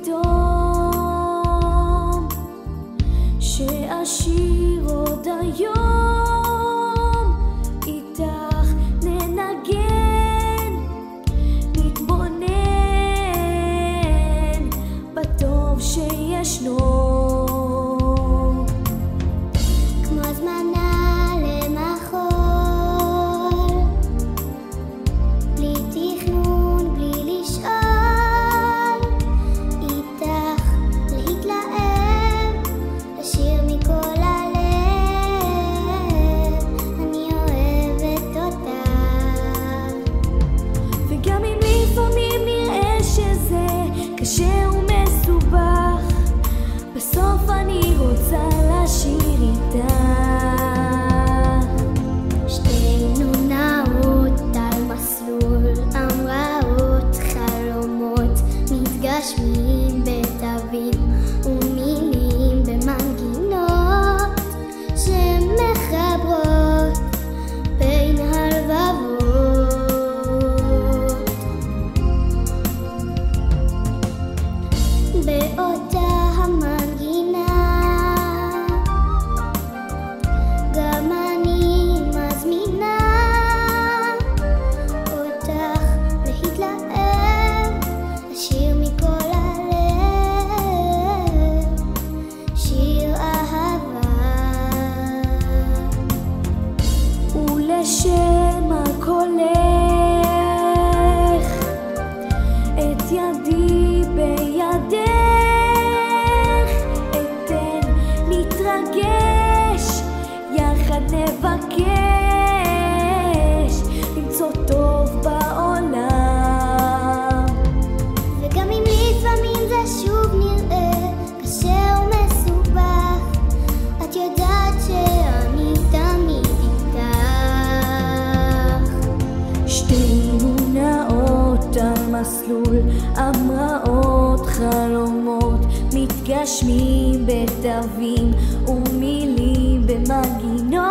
פתאום שאשיר עוד היום איתך ננגן, נתבונן בטוב שישנו כמו הזמנה למחול, בלי תכנון, בלי לשאול, איתך להתלהב, לשיר מכל הלב, אני אוהבת אותך. וגם אם לפעמים נראה שזה קשה ומסובך, בסוף אני רוצה לשיר איתך. שתינו נעות על מסלול, המראות חלומות מתגשמים בתווים ומילים במנגינות שמחברות בין הלבבות. באותה המנגינה גם אני מזמינה אותך להתלהב, לשיר מכל הלב, שיר אהבה. ולשם הקולך את ידי בידך אתן נתרגש, יחד נבקש למצוא טוב בעולם. וגם אם לפעמים זה שוב נראה קשה ומסובך, את יודעת שאני תמיד איתך. שתינו נעות על מסלול, המראות חלומות מתגשמים בתווים ומילים במנגינות